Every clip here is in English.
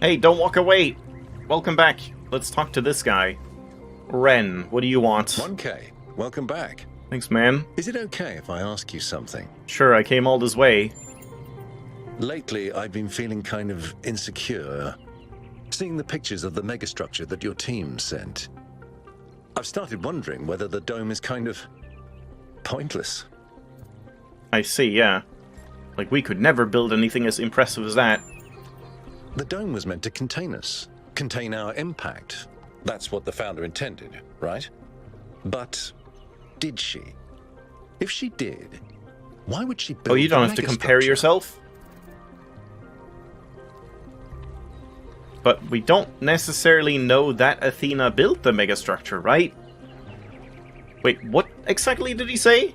Hey, don't walk away! Welcome back. Let's talk to this guy. Ren, what do you want? 1K, welcome back. Thanks, man. Is it okay if I ask you something? Sure, I came all this way. Lately, I've been feeling kind of insecure. Seeing the pictures of the megastructure that your team sent. I've started wondering whether the dome is kind of pointless. I see, yeah. Like, we could never build anything as impressive as that. The dome was meant to contain us, contain our impact. That's what the founder intended, right? But did she? If she did, why would she build Oh, you don't have to compare megastructure? yourself? But we don't necessarily know that Athena built the megastructure, right? Wait, what exactly did he say?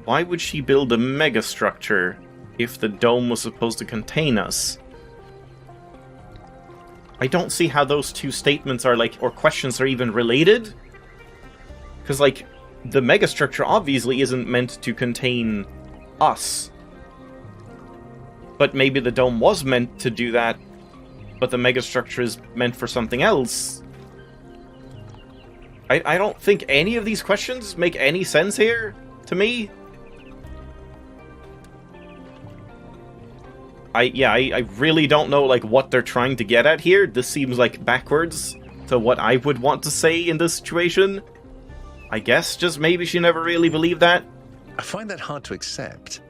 Why would she build a megastructure if the dome was supposed to contain us? I don't see how those two statements are, like, or questions are even related. Because, like, the megastructure obviously isn't meant to contain us. But maybe the dome was meant to do that, but the megastructure is meant for something else. I don't think any of these questions make any sense here, to me. I really don't know, like, what they're trying to get at here. This seems, like, backwards to what I would want to say in this situation. I guess just maybe she never really believed that. I find that hard to accept.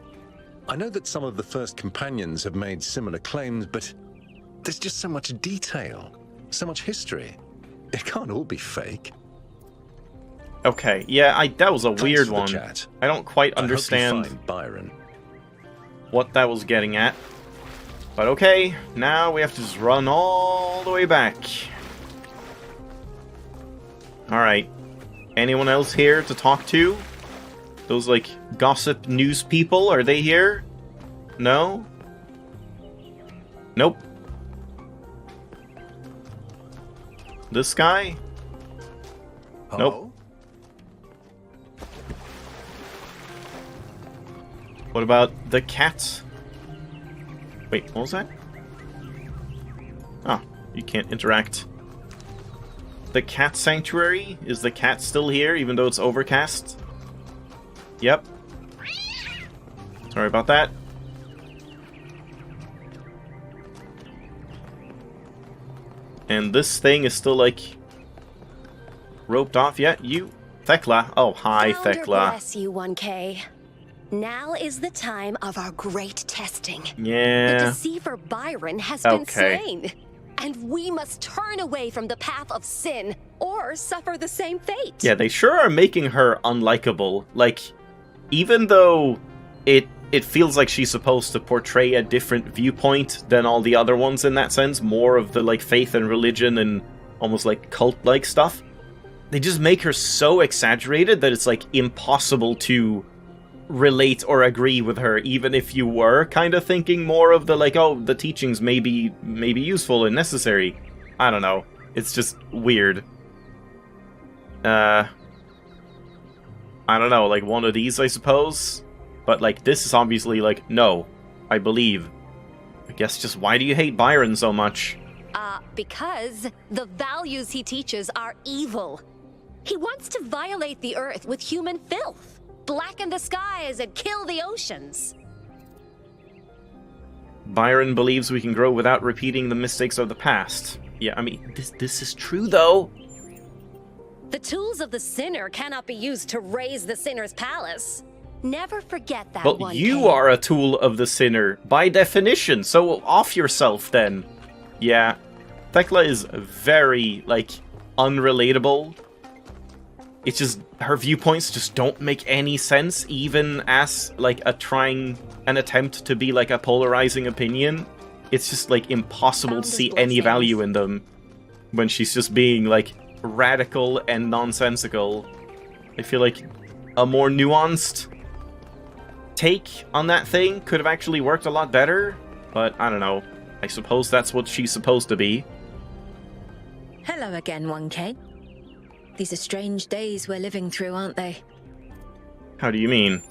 I know that some of the first companions have made similar claims, but there's just so much detail, so much history. It can't all be fake. Okay, yeah, that was a Thanks weird for the one. chat. I don't quite I hope you understand find Byron. what that was getting at. But okay, now we have to just run all the way back. Alright. Anyone else here to talk to? Those, like, gossip news people, are they here? No? Nope. This guy? Hello? Nope. What about the cat? Wait, what was that? Oh, you can't interact. The cat sanctuary? Is the cat still here, even though it's overcast? Yep. Sorry about that. And this thing is still, like, roped off yet? You, Thekla. Oh, hi, Founder Thekla. bless you, 1K. Now is the time of our great testing. The Yeah. deceiver Byron has been Okay. slain. And we must turn away from the path of sin, or suffer the same fate. Yeah, they sure are making her unlikable. Like, even though it feels like she's supposed to portray a different viewpoint than all the other ones in that sense, more of the, like, faith and religion and almost, like, cult-like stuff, they just make her so exaggerated that it's, like, impossible to relate or agree with her, even if you were kind of thinking more of the, like, oh, the teachings may be useful and necessary. I don't know. It's just weird. I don't know, like one of these, I suppose? But, like, this is obviously, like, no, I believe. I guess just why do you hate Byron so much? Because the values he teaches are evil. He wants to violate the earth with human filth, blacken the skies, and kill the oceans. Byron believes we can grow without repeating the mistakes of the past. Yeah, I mean, this is true, though. The tools of the sinner cannot be used to raise the sinner's palace. Never forget that, Well, 1K. you are a tool of the sinner, by definition, so off yourself, then. Yeah, Thekla is very, like, unrelatable. It's just, her viewpoints just don't make any sense, even as, like, an attempt to be, like, a polarizing opinion. It's just, like, impossible to see any value in them when she's just being, like, radical and nonsensical. I feel like a more nuanced take on that thing could have actually worked a lot better, but I don't know. I suppose that's what she's supposed to be. Hello again, 1K. These are strange days we're living through, aren't they? How do you mean?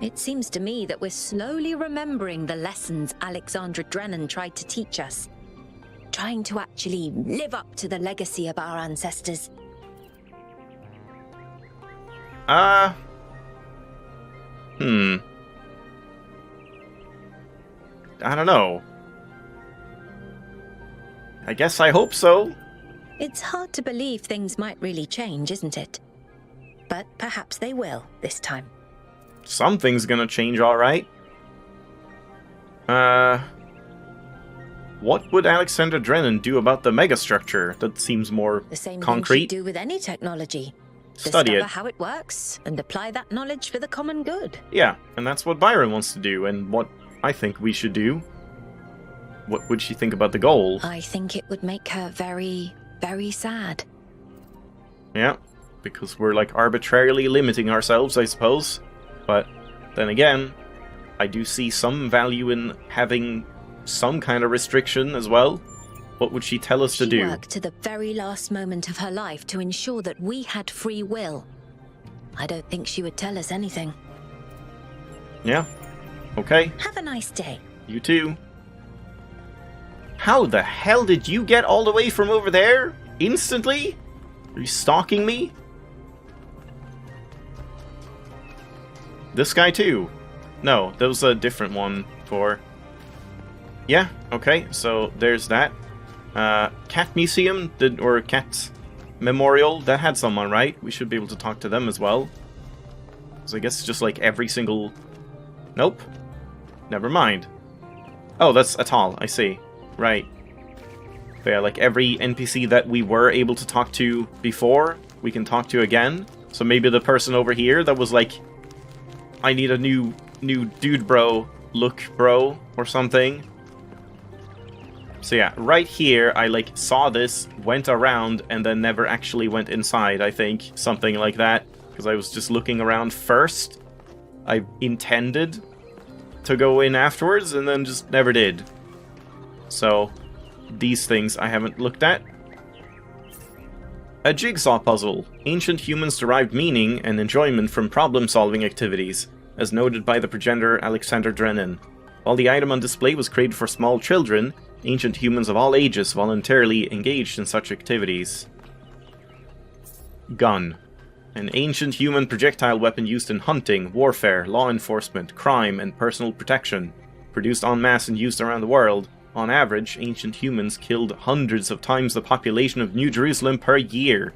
It seems to me that we're slowly remembering the lessons Alexandra Drennan tried to teach us. Trying to actually live up to the legacy of our ancestors. I don't know. I guess I hope so. It's hard to believe things might really change, isn't it? But perhaps they will this time. Something's gonna change, alright. What would Alexander Drennan do about the megastructure? That seems more The same concrete. thing she'd do with any technology. Study Discover it. how it works and apply that knowledge for the common good. Yeah, and that's what Byron wants to do, and what I think we should do. What would she think about the goal? I think it would make her very, very sad. Yeah, because we're like arbitrarily limiting ourselves, I suppose. But then again, I do see some value in having some kind of restriction as well. What would she tell us to do? She worked to the very last moment of her life to ensure that we had free will. I don't think she would tell us anything. Yeah, okay, Have a nice day. you too. How the hell did you get all the way from over there? Instantly? Are you stalking me? This guy too? No, that was a different one for... Yeah, okay, so there's that. Cat Museum, or Cat Memorial, that had someone, right? We should be able to talk to them as well. So I guess it's just like every single... Nope. Never mind. Oh, that's Atal, I see. Right. But yeah, like every NPC that we were able to talk to before, we can talk to again. So maybe the person over here that was like, I need a new dude bro, look bro, or something. So yeah, right here, I like saw this, went around, and then never actually went inside, I think. Something like that. Because I was just looking around first. I intended to go in afterwards, and then just never did. So, these things I haven't looked at. A jigsaw puzzle. Ancient humans derived meaning and enjoyment from problem-solving activities, as noted by the progenitor Alexander Drennan. While the item on display was created for small children, ancient humans of all ages voluntarily engaged in such activities. Gun. An ancient human projectile weapon used in hunting, warfare, law enforcement, crime, and personal protection. Produced en masse and used around the world, on average, ancient humans killed hundreds of times the population of New Jerusalem per year.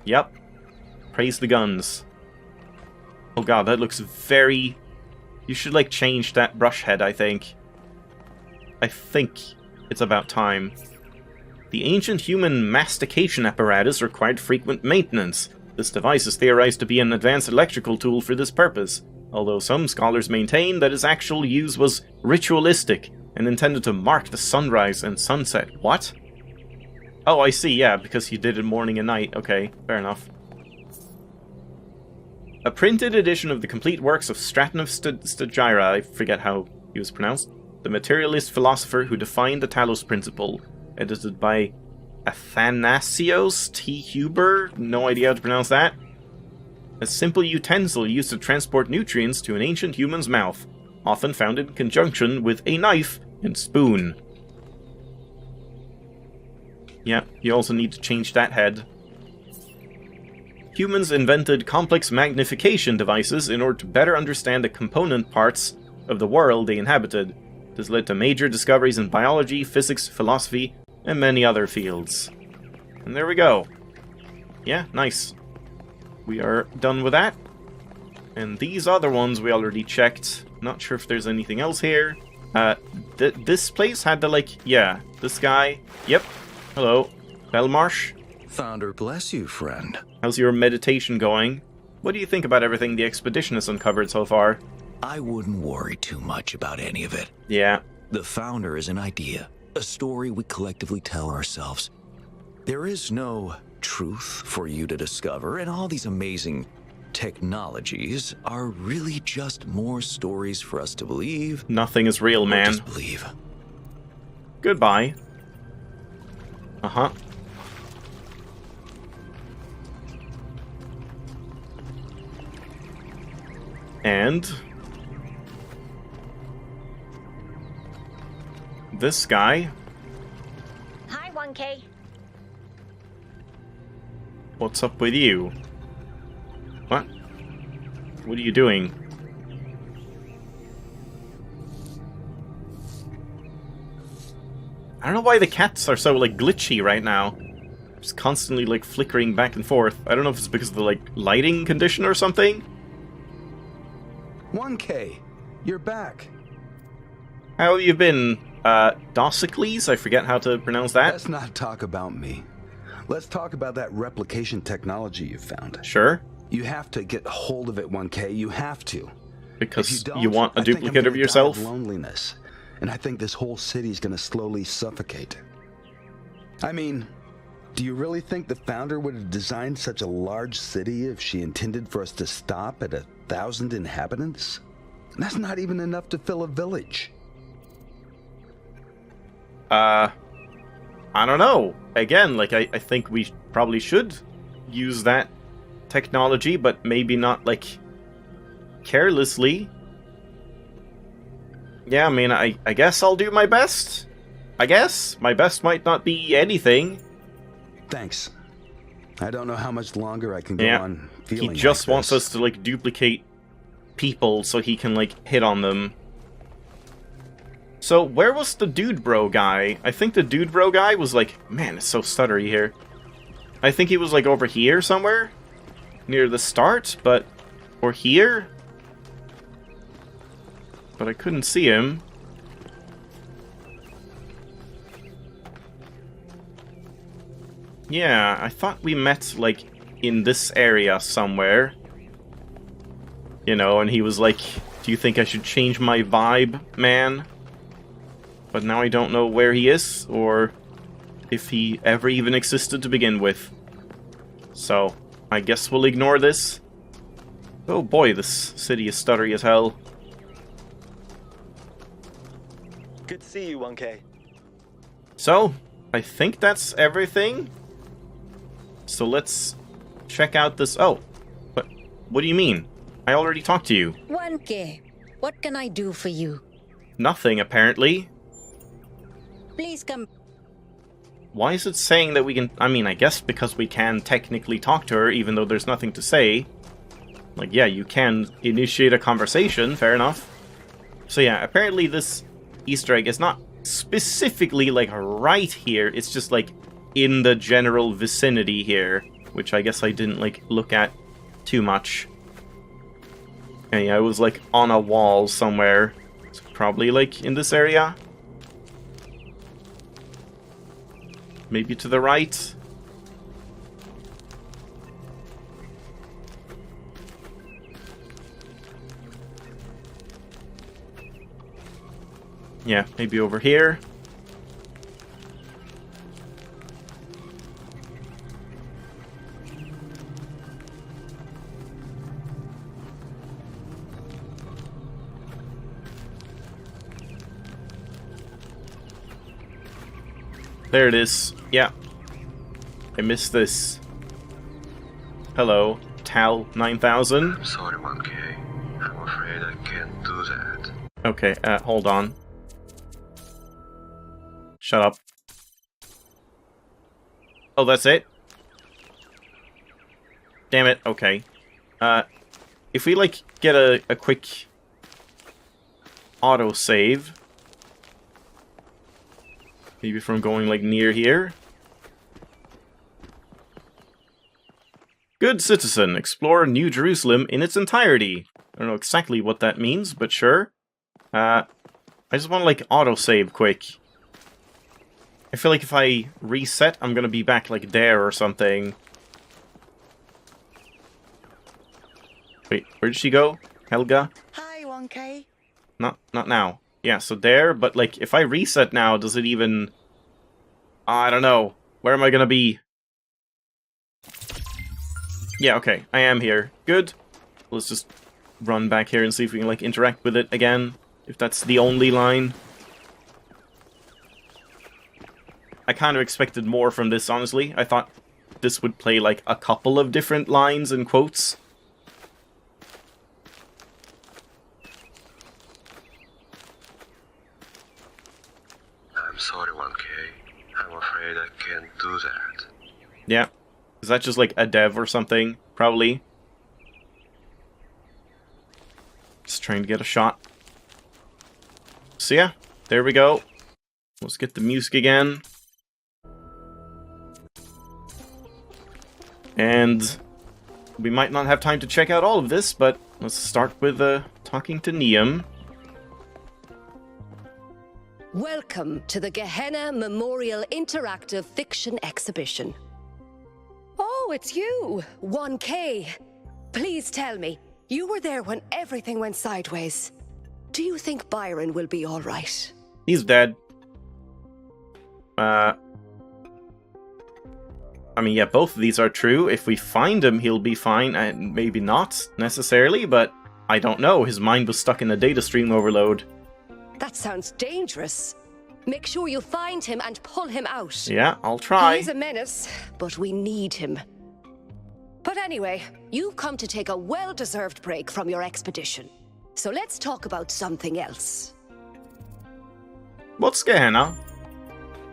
Yep. Praise the guns. Oh god, that looks very... You should, like, change that brush head, I think. I think it's about time. The ancient human mastication apparatus required frequent maintenance. This device is theorized to be an advanced electrical tool for this purpose, although some scholars maintain that its actual use was ritualistic and intended to mark the sunrise and sunset. What? Oh, I see, yeah, because he did it morning and night. Okay, fair enough. A printed edition of the complete works of Straton of Stagira, I forget how he was pronounced, the materialist philosopher who defined the Talos principle, edited by Athanasios T. Huber, no idea how to pronounce that. A simple utensil used to transport nutrients to an ancient human's mouth, often found in conjunction with a knife and spoon. Yeah, you also need to change that head. Humans invented complex magnification devices in order to better understand the component parts of the world they inhabited. This led to major discoveries in biology, physics, philosophy, and many other fields. And there we go. Yeah, nice. We are done with that. And these other ones we already checked. Not sure if there's anything else here. This place had the, like, yeah, this guy. Yep. Hello. Belmarsh. Founder bless you, friend. How's your meditation going? What do you think about everything the expedition has uncovered so far? I wouldn't worry too much about any of it. Yeah. The Founder is an idea, a story we collectively tell ourselves. There is no truth for you to discover, and all these amazing technologies are really just more stories for us to believe. Nothing is real, Or man. just believe. Goodbye. Uh-huh. And this guy. Hi, 1K. What's up with you? What? What are you doing? I don't know why the cats are so, like, glitchy right now. Just constantly, like, flickering back and forth. I don't know if it's because of the, like, lighting condition or something. 1K, you're back. How have you been, Dossicles? I forget how to pronounce that. Let's not talk about me. Let's talk about that replication technology you found. Sure. You have to get hold of it, 1K. You have to. Because If don't, you want a I think I'm duplicate of gonna yourself? die of loneliness. And I think this whole city's gonna slowly suffocate. I mean, do you really think the founder would have designed such a large city if she intended for us to stop at 1,000 inhabitants? That's not even enough to fill a village. I don't know. Again, like, I think we probably should use that technology, but maybe not, like, carelessly. Yeah, I mean, I guess I'll do my best. I guess. My best might not be anything. Thanks. I don't know how much longer I can go Yeah. on He feeling just like wants this. us to, like, duplicate people so he can, like, hit on them. So, where was the dude bro guy? I think the dude bro guy was, like... Man, it's so stuttery here. I think he was, like, over here somewhere? Near the start, but... Or here? But I couldn't see him. Yeah, I thought we met, like, in this area somewhere. You know, and he was like, do you think I should change my vibe, man? But now I don't know where he is, or if he ever even existed to begin with. So, I guess we'll ignore this. Oh boy, this city is stuttery as hell. Good to see you, 1K. So, I think that's everything. So let's check out this... Oh, but what do you mean? I already talked to you. 1K, what can I do for you? Nothing, apparently. Please come. Why is it saying that we can... I mean, I guess because we can technically talk to her, even though there's nothing to say. Like, yeah, you can initiate a conversation, fair enough. So yeah, apparently this Easter egg is not specifically, like, right here. It's just, like, in the general vicinity here. Which I guess I didn't, like, look at too much. And yeah, it was, like, on a wall somewhere. It's probably, like, in this area. Maybe to the right. Yeah, maybe over here. There it is. Yeah. I missed this. Hello, Tal 9000. I'm sorry, 1K. I'm afraid I can't do that. Okay, hold on. Shut up. Oh, that's it? Damn it, okay. If we, like, get a quick autosave... Maybe from going, like, near here? Good citizen, explore New Jerusalem in its entirety. I don't know exactly what that means, but sure. I just want to, like, autosave quick. I feel like if I reset, I'm gonna be back, like, there or something. Wait, where did she go? Helga? Hi, 1K. Not now. Yeah, so there, but, like, if I reset now, does it even... I don't know. Where am I gonna be? Yeah, okay. I am here. Good. Let's just run back here and see if we can, like, interact with it again. If that's the only line. I kind of expected more from this, honestly. I thought this would play, like, a couple of different lines and quotes. I'm sorry, 1K. I'm afraid I can't do that. Yeah. Is that just like a dev or something? Probably. Just trying to get a shot. So yeah, there we go. Let's get the music again. And we might not have time to check out all of this, but let's start with talking to Neum. Welcome to the Gehenna Memorial Interactive Fiction Exhibition. Oh, it's you, 1K. Please tell me, you were there when everything went sideways. Do you think Byron will be all right? He's dead. I mean, yeah, both of these are true. If we find him, he'll be fine, and maybe not necessarily, but I don't know. His mind was stuck in a data stream overload. That sounds dangerous. Make sure you find him and pull him out. Yeah, I'll try. He's a menace, but we need him. But anyway, you've come to take a well-deserved break from your expedition. So let's talk about something else. What's Gehenna?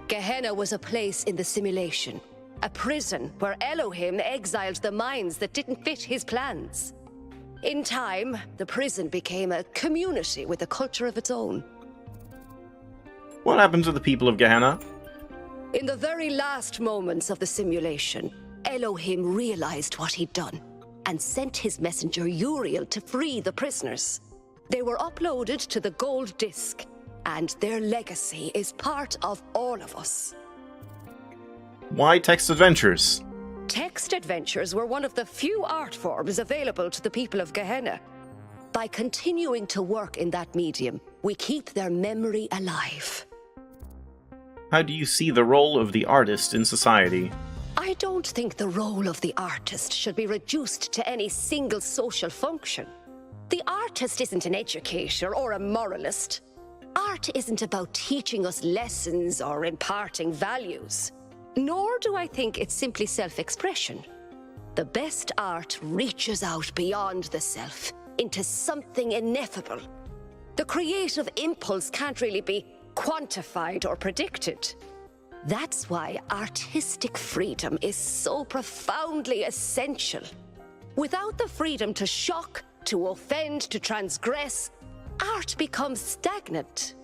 Gehenna was a place in the simulation. A prison where Elohim exiled the minds that didn't fit his plans. In time, the prison became a community with a culture of its own. What happened to the people of Gehenna? In the very last moments of the simulation, Elohim realized what he'd done and sent his messenger Uriel to free the prisoners. They were uploaded to the gold disc, and their legacy is part of all of us. Why text adventures? Text adventures were one of the few art forms available to the people of Gehenna. By continuing to work in that medium, we keep their memory alive. How do you see the role of the artist in society? I don't think the role of the artist should be reduced to any single social function. The artist isn't an educator or a moralist. Art isn't about teaching us lessons or imparting values. Nor do I think it's simply self-expression. The best art reaches out beyond the self, into something ineffable. The creative impulse can't really be quantified or predicted. That's why artistic freedom is so profoundly essential. Without the freedom to shock, to offend, to transgress, art becomes stagnant.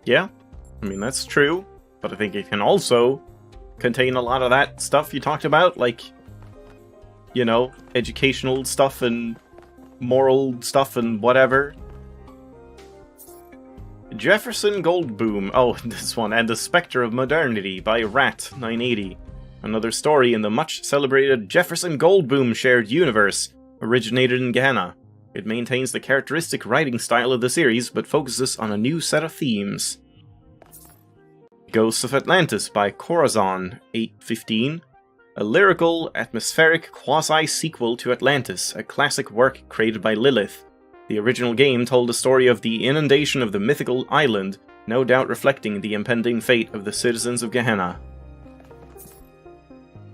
Yeah, I mean, that's true. But I think it can also contain a lot of that stuff you talked about, like, you know, educational stuff and moral stuff and whatever. Jefferson Goldboom. Oh, this one. And the Spectre of Modernity by Rat980. Another story in the much-celebrated Jefferson Goldboom shared universe, originated in Gehenna. It maintains the characteristic writing style of the series, but focuses on a new set of themes. Ghosts of Atlantis by Corazon815. A lyrical, atmospheric quasi-sequel to Atlantis, a classic work created by Lilith. The original game told the story of the inundation of the mythical island, no doubt reflecting the impending fate of the citizens of Gehenna.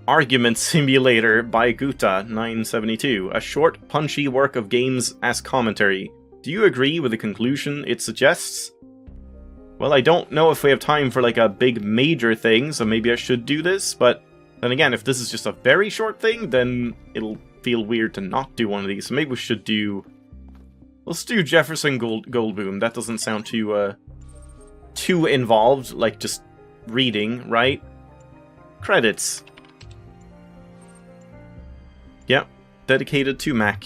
Argument Simulator by Guta972, a short, punchy work of games as commentary. Do you agree with the conclusion it suggests? Well, I don't know if we have time for like a big major thing, so maybe I should do this, but then again, if this is just a very short thing, then it'll feel weird to not do one of these, so maybe we should do... Let's do Jefferson Goldboom. That doesn't sound too involved, like just reading, right? Credits. Yep, dedicated to Mac.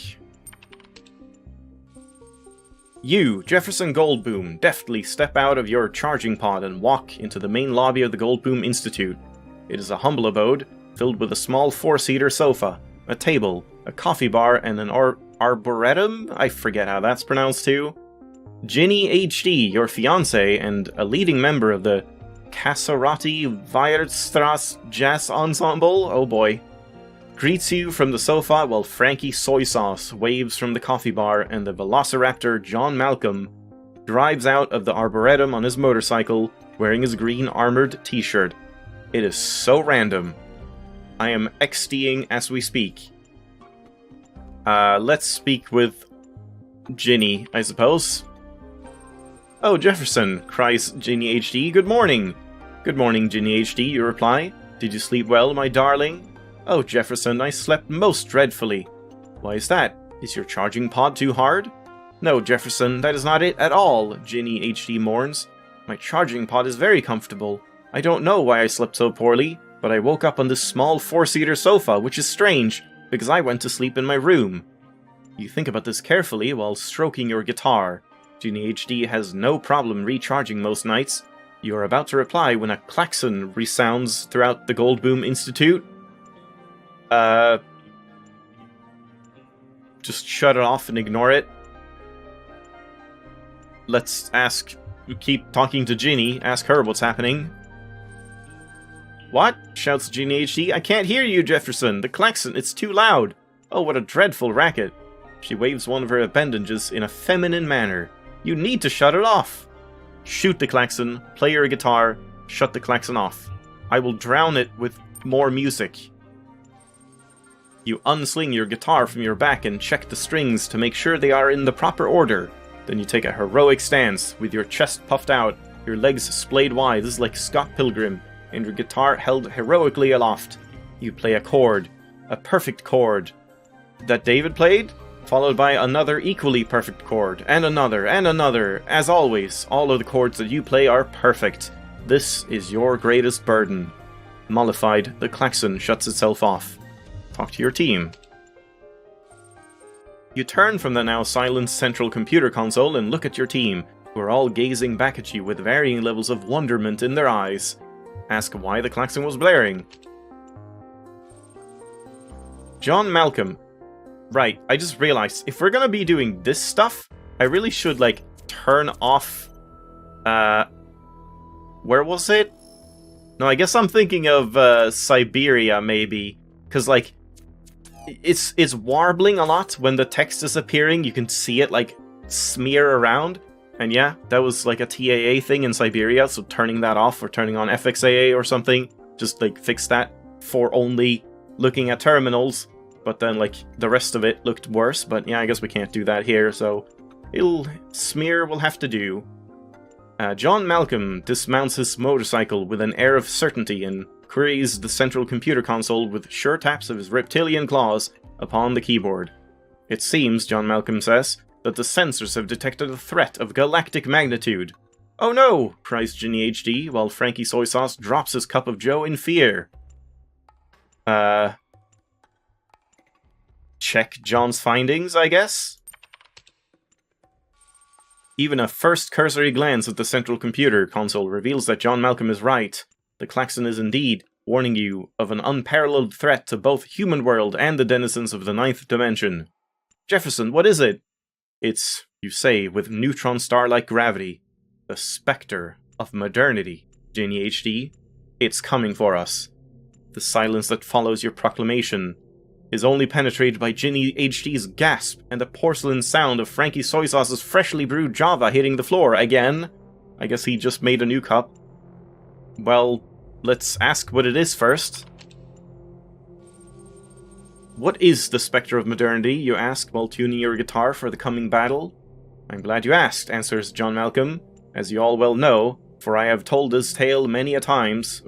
You, Jefferson Goldboom, deftly step out of your charging pod and walk into the main lobby of the Goldboom Institute. It is a humble abode, filled with a small four-seater sofa, a table, a coffee bar, and an arboretum? I forget how that's pronounced too. Ginny HD, your fiancé, and a leading member of the Kasserati Weierstrasse Jazz Ensemble, oh boy, greets you from the sofa while Frankie Soy Sauce waves from the coffee bar and the velociraptor John Malcolm drives out of the arboretum on his motorcycle wearing his green armored t-shirt. It is so random. I am XDing as we speak. Let's speak with Ginny, I suppose. "Oh, Jefferson," cries Ginny HD, "good morning." "Good morning, Ginny HD," you reply. "Did you sleep well, my darling?" "Oh, Jefferson, I slept most dreadfully." "Why is that? Is your charging pod too hard?" "No, Jefferson, that is not it at all," Ginny HD mourns. "My charging pod is very comfortable. I don't know why I slept so poorly, but I woke up on this small 4-seater sofa, which is strange, because I went to sleep in my room." You think about this carefully while stroking your guitar. Ginny HD has no problem recharging most nights. You are about to reply when a klaxon resounds throughout the Goldboom Institute. Just shut it off and ignore it. Let's keep talking to Ginny, ask her what's happening. "What?" shouts Ginny HD. "I can't hear you, Jefferson. The klaxon, it's too loud. Oh, what a dreadful racket." She waves one of her appendages in a feminine manner. "You need to shut it off." "Shoot the klaxon, play your guitar, shut the klaxon off. I will drown it with more music." You unsling your guitar from your back and check the strings to make sure they are in the proper order. Then you take a heroic stance, with your chest puffed out, your legs splayed wide, this is like Scott Pilgrim, and your guitar held heroically aloft. You play a chord, a perfect chord, that David played, followed by another equally perfect chord, and another, as always, all of the chords that you play are perfect. This is your greatest burden. Mollified, the klaxon shuts itself off. Talk to your team. You turn from the now silent central computer console and look at your team, who are all gazing back at you with varying levels of wonderment in their eyes. Ask why the klaxon was blaring. John Malcolm. Right, I just realized, if we're gonna be doing this stuff, I really should, like, turn off... where was it? No, I guess I'm thinking of, Siberia, maybe. Because, like, it's warbling a lot when the text is appearing. You can see it, like, smear around. And yeah, that was, like, a TAA thing in Siberia, so turning that off, or turning on FXAA or something, just, like, fix that for only looking at terminals. But then, like, the rest of it looked worse. But yeah, I guess we can't do that here, so smear will have to do. John Malcolm dismounts his motorcycle with an air of certainty and queries the central computer console with sure taps of his reptilian claws upon the keyboard. "It seems," John Malcolm says, "that the sensors have detected a threat of galactic magnitude." "Oh no!" cries Ginny HD, while Frankie Soy Sauce drops his cup of joe in fear. Check John's findings, I guess? Even a first cursory glance at the central computer console reveals that John Malcolm is right. The klaxon is indeed warning you of an unparalleled threat to both human world and the denizens of the 9th dimension. "Jefferson, what is it?" "It's, you say, with neutron star-like gravity. The specter of modernity, Ginny HD. It's coming for us." The silence that follows your proclamation is only penetrated by Ginny HD's gasp and the porcelain sound of Frankie Soy Sauce's freshly brewed Java hitting the floor again. I guess he just made a new cup. Well, let's ask what it is first. "What is the Spectre of Modernity?" you ask while tuning your guitar for the coming battle. "I'm glad you asked," answers John Malcolm, "as you all well know, for I have told this tale many times.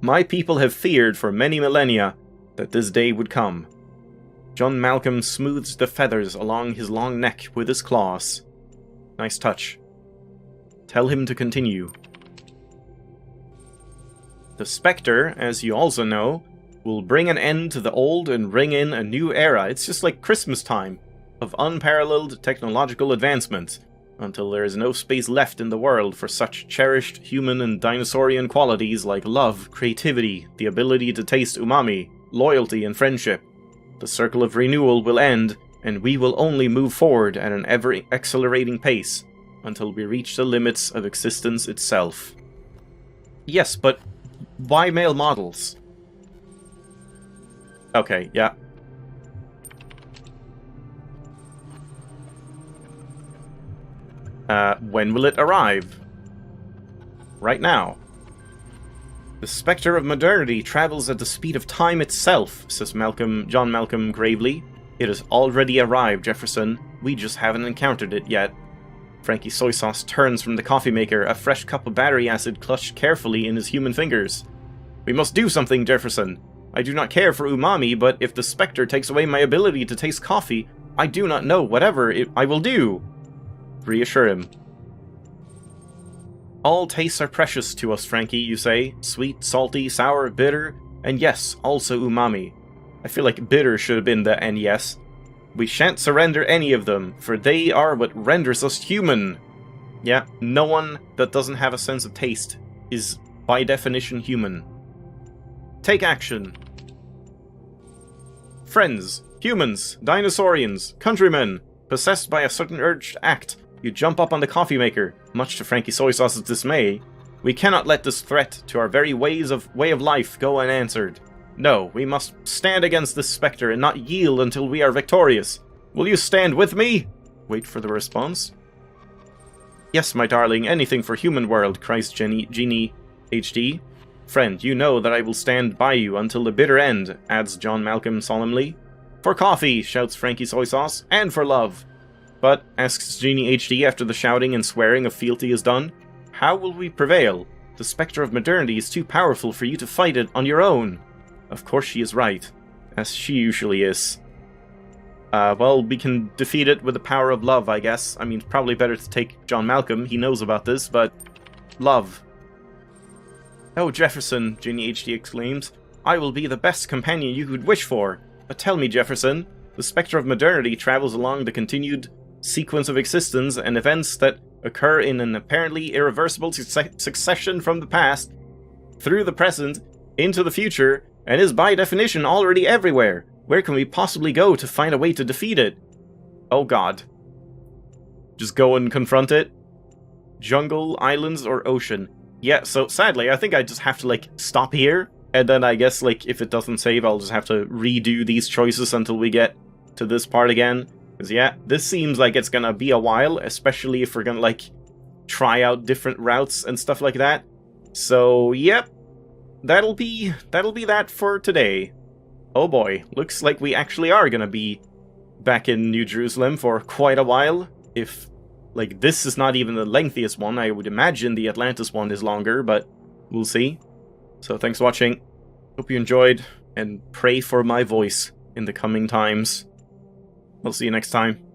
My people have feared for many millennia that this day would come." John Malcolm smooths the feathers along his long neck with his claws. Nice touch. Tell him to continue. "The Spectre, as you also know, will bring an end to the old and ring in a new era. It's just like Christmas time, of unparalleled technological advancement, until there is no space left in the world for such cherished human and dinosaurian qualities like love, creativity, the ability to taste umami, loyalty, and friendship. The circle of renewal will end, and we will only move forward at an ever-accelerating pace until we reach the limits of existence itself." Yes, but why male models? Okay, yeah. When will it arrive? Right now. "The Spectre of Modernity travels at the speed of time itself," says John Malcolm gravely. "It has already arrived, Jefferson. We just haven't encountered it yet." Frankie Soy Sauce turns from the coffee maker, a fresh cup of battery acid clutched carefully in his human fingers. We must do something, Jefferson. I do not care for umami, but if the Spectre takes away my ability to taste coffee, I do not know whatever I will do. Reassure him. All tastes are precious to us, Frankie, you say. Sweet, salty, sour, bitter, and yes, also umami. I feel like bitter should have been the and yes. We shan't surrender any of them, for they are what renders us human. Yeah, no one that doesn't have a sense of taste is, by definition, human. Take action. Friends, humans, dinosaurians, countrymen, possessed by a sudden urge to act, you jump up on the coffee maker, much to Frankie Soy Sauce's dismay. We cannot let this threat to our very way of life go unanswered. No, we must stand against this Spectre and not yield until we are victorious. Will you stand with me? Wait for the response. Yes, my darling, anything for human world, cries Genie HD. Friend, you know that I will stand by you until the bitter end, adds John Malcolm solemnly. For coffee, shouts Frankie Soy Sauce, and for love. But, asks Genie HD after the shouting and swearing of fealty is done, how will we prevail? The Spectre of Modernity is too powerful for you to fight it on your own. Of course she is right, as she usually is. Well, we can defeat it with the power of love, I guess. I mean, it's probably better to take John Malcolm, he knows about this, but... love. Oh, Jefferson, Genie HD exclaims, I will be the best companion you could wish for. But tell me, Jefferson, the Spectre of Modernity travels along the continued sequence of existence and events that occur in an apparently irreversible succession from the past, through the present, into the future, and is by definition already everywhere. Where can we possibly go to find a way to defeat it? Oh god. Just go and confront it? Jungle, islands, or ocean? Yeah, so sadly, I think I just have to, like, stop here, and then I guess, like, if it doesn't save, I'll just have to redo these choices until we get to this part again. Because, yeah, this seems like it's gonna be a while, especially if we're gonna, like, try out different routes and stuff like that. So, yep. That'll be that for today. Oh boy, looks like we actually are gonna be back in New Jerusalem for quite a while. If, like, this is not even the lengthiest one, I would imagine the Atlantis one is longer, but we'll see. So thanks for watching, hope you enjoyed, and pray for my voice in the coming times. I'll see you next time.